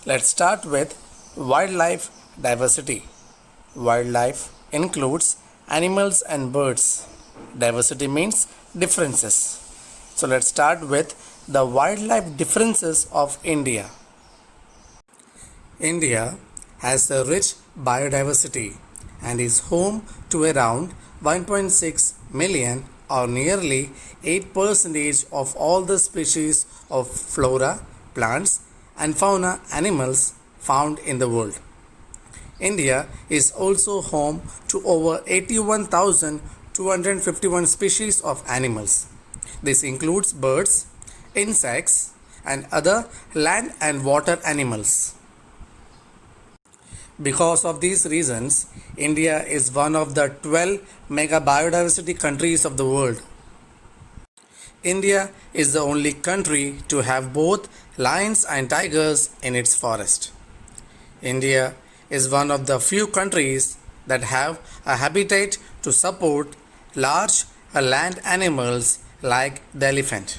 Let's start with wildlife diversity. Wildlife includes animals and birds. Diversity means differences. So let's start with the wildlife differences of India. India has a rich biodiversity and is home to around 1.6 million or nearly 8% of all the species of flora, plants and fauna animals found in the world. India is also home to over 81,251 species of animals. This includes birds, insects, and other land and water animals. Because of these reasons, India is one of the 12 mega biodiversity countries of the world. India is the only country to have both lions and tigers in its forest. India is one of the few countries that have a habitat to support large land animals like the elephant.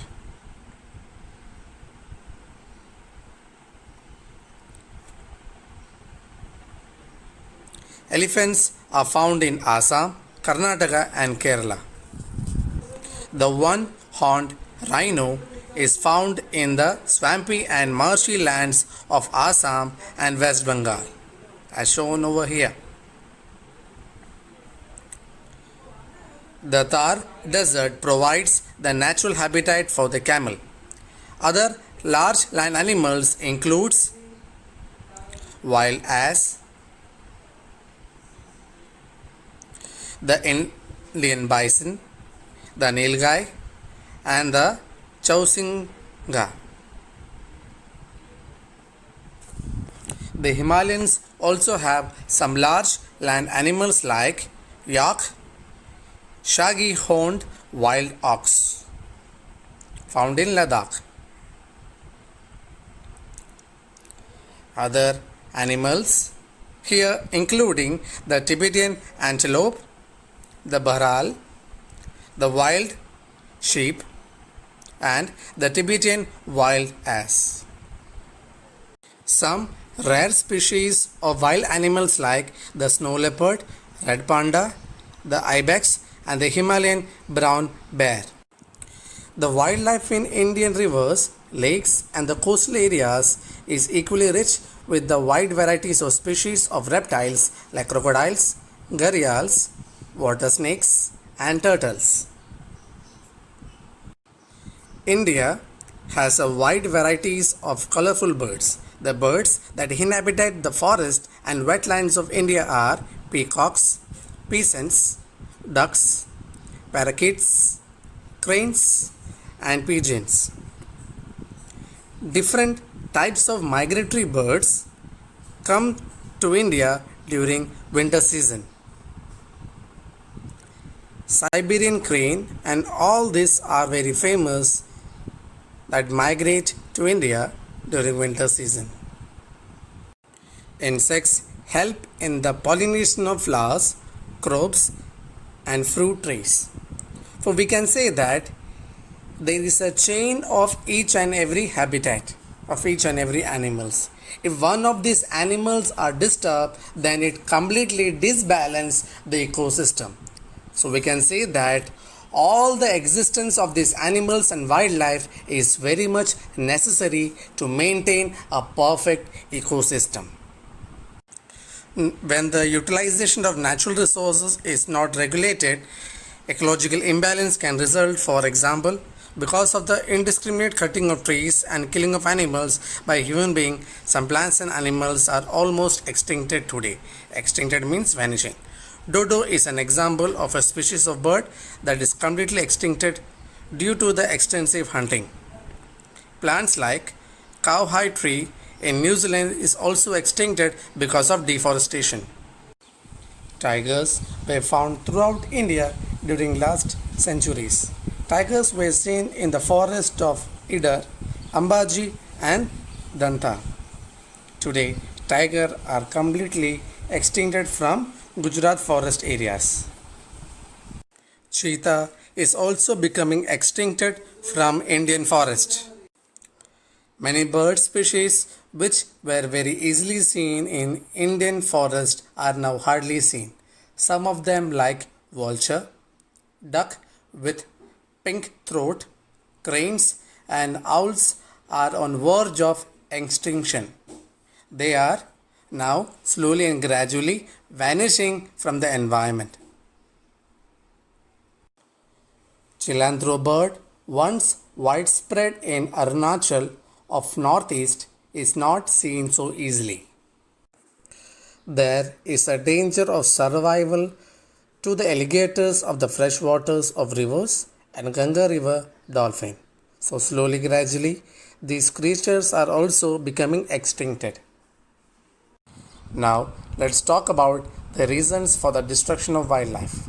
Elephants are found in Assam, Karnataka and Kerala. The one-horned rhino is found in the swampy and marshy lands of Assam and West Bengal, as shown over here. The Thar Desert provides the natural habitat for the camel. Other large land animals includes wild ass, the Indian bison, the nilgai, and the chausinga. The Himalayas also have some large land animals like yak, shaggy horned wild ox, found in Ladakh. Other animals here including the Tibetan antelope, the bharal, the wild sheep, and the Tibetan wild ass. Some rare species of wild animals like the snow leopard, red panda, the ibex, and the Himalayan brown bear. The wildlife in Indian rivers, lakes, and the coastal areas is equally rich with the wide varieties of species of reptiles like crocodiles, gharials, water snakes, and turtles. India has a wide varieties of colorful birds. The birds that inhabit the forest and wetlands of India are peacocks, pheasants, ducks, parakeets, cranes, and pigeons. Different types of migratory birds come to India during winter season. Siberian crane and all these are very famous that migrate to India during winter season. Insects help in the pollination of flowers, crops and fruit trees. For we can say that there is a chain of each and every habitat of each and every animals. If one of these animals are disturbed, then it completely disbalances the ecosystem. So we can say that all the existence of these animals and wildlife is very much necessary to maintain a perfect ecosystem. When the utilization of natural resources is not regulated, ecological imbalance can result. For example, because of the indiscriminate cutting of trees and killing of animals by human beings, some plants and animals are almost extincted today. Extincted means vanishing. Dodo is an example of a species of bird that is completely extincted due to the extensive hunting. Plants like cowhide tree in New Zealand is also extincted because of deforestation. Tigers were found throughout India during last centuries. Tigers were seen in the forest of Idar, Ambaji and Danta. Today, tigers are completely extincted from Gujarat forest areas. Cheetah is also becoming extincted from Indian forest. Many bird species which were very easily seen in Indian forest are now hardly seen. Some of them like vulture, duck with pink throat, cranes and owls are on verge of extinction. They are now slowly and gradually vanishing from the environment. Chilanthro bird, once widespread in Arunachal of northeast, is not seen so easily. There is a danger of survival to the alligators of the freshwaters of rivers and Ganga River dolphin. So slowly gradually these creatures are also becoming extincted. Now let's talk about the reasons for the destruction of wildlife.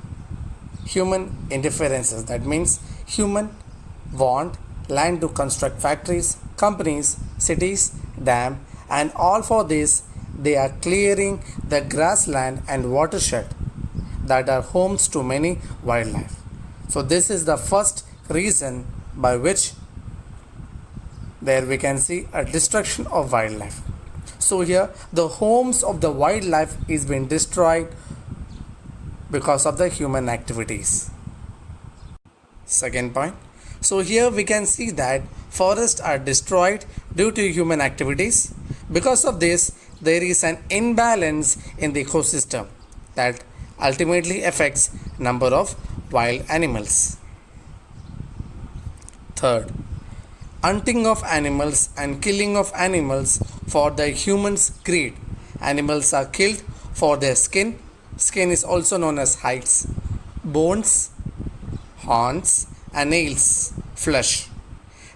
Human interferences, that means human want land to construct factories, companies, cities, dam, and all for this they are clearing the grassland and watershed that are homes to many wildlife. So this is the first reason by which there we can see a destruction of wildlife. So here the homes of the wildlife is being destroyed because of the human activities. Second point. So here we can see that forests are destroyed due to human activities. Because of this, there is an imbalance in the ecosystem that ultimately affects number of wild animals. Third, hunting of animals and killing of animals for the humans' greed. Animals are killed for their skin. Skin is also known as hides, bones, horns, and nails, flesh,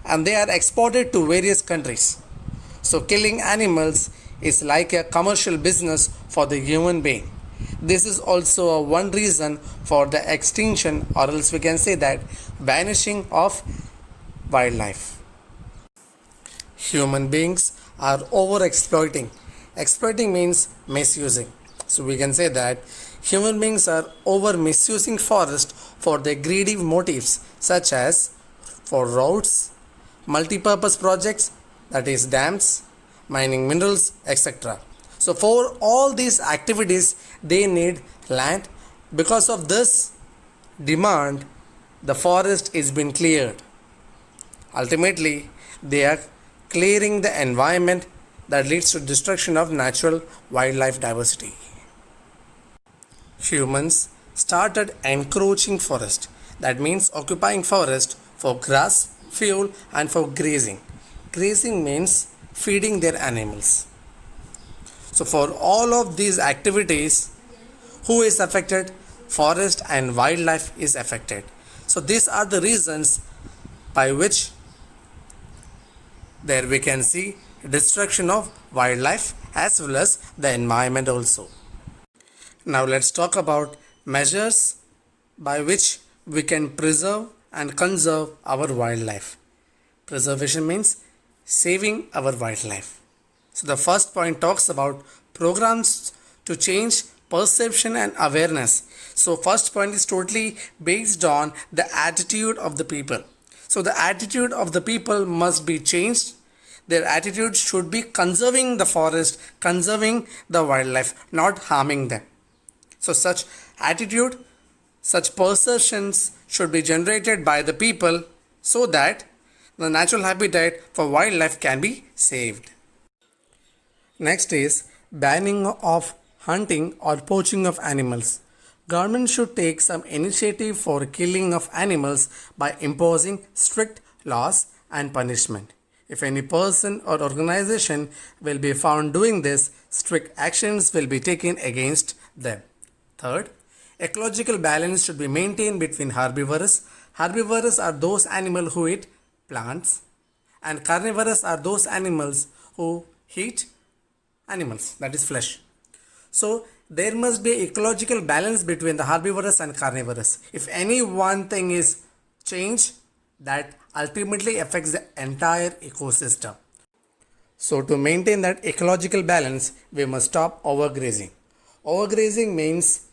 and they are exported to various countries. So killing animals is like a commercial business for the human being. This is also a one reason for the extinction, or else we can say that vanishing of wildlife. Human beings are over exploiting. Exploiting means misusing. So we can say that human beings are over misusing forest for their greedy motives, such as for roads, multi-purpose projects, that is dams, mining minerals, etc. So for all these activities they need land. Because of this demand, the forest is being cleared. Ultimately they are clearing the environment that leads to destruction of natural wildlife diversity. Humans started encroaching forest, that means occupying forest for grass, fuel and for grazing. Grazing means feeding their animals. So for all of these activities, who is affected? Forest and wildlife is affected. So these are the reasons by which there we can see destruction of wildlife as well as the environment also. Now let's talk about measures by which we can preserve and conserve our wildlife. Preservation means saving our wildlife. So the first point talks about programs to change perception and awareness. So first point is totally based on the attitude of the people. So the attitude of the people must be changed. Their attitude should be conserving the forest, conserving the wildlife, not harming them. So such attitude, such perceptions should be generated by the people so that the natural habitat for wildlife can be saved. Next is banning of hunting or poaching of animals. Government should take some initiative for killing of animals by imposing strict laws and punishment. If any person or organization will be found doing this, strict actions will be taken against them. Third, ecological balance should be maintained between herbivorous. Herbivorous are those animals who eat plants, and carnivorous are those animals who eat animals, that is flesh. So there must be ecological balance between the herbivorous and carnivorous. If any one thing is changed, that ultimately affects the entire ecosystem. So to maintain that ecological balance, we must stop overgrazing. Overgrazing means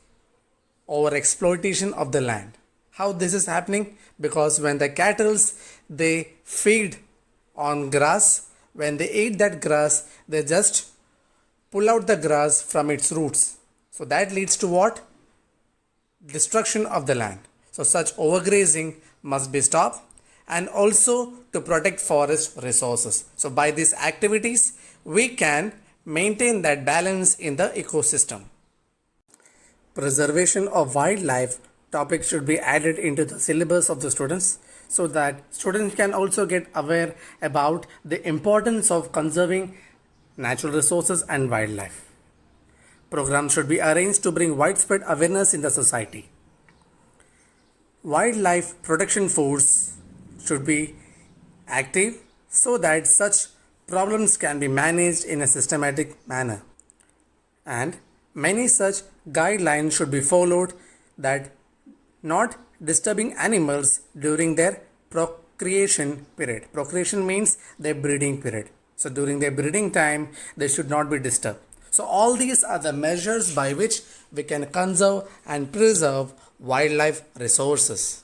over exploitation of the land. How this is happening? Because when the cattle they feed on grass, when they eat that grass, they just pull out the grass from its roots. So that leads to what? Destruction of the land. So such overgrazing must be stopped, and also to protect forest resources. So by these activities, we can maintain that balance in the ecosystem. Preservation of wildlife topic should be added into the syllabus of the students, so that students can also get aware about the importance of conserving natural resources and wildlife. Programs should be arranged to bring widespread awareness in the society. Wildlife protection force should be active so that such problems can be managed in a systematic manner. And many such guidelines should be followed, that not disturbing animals during their procreation period. Procreation means their breeding period. So during their breeding time, they should not be disturbed. So all these are the measures by which we can conserve and preserve wildlife resources.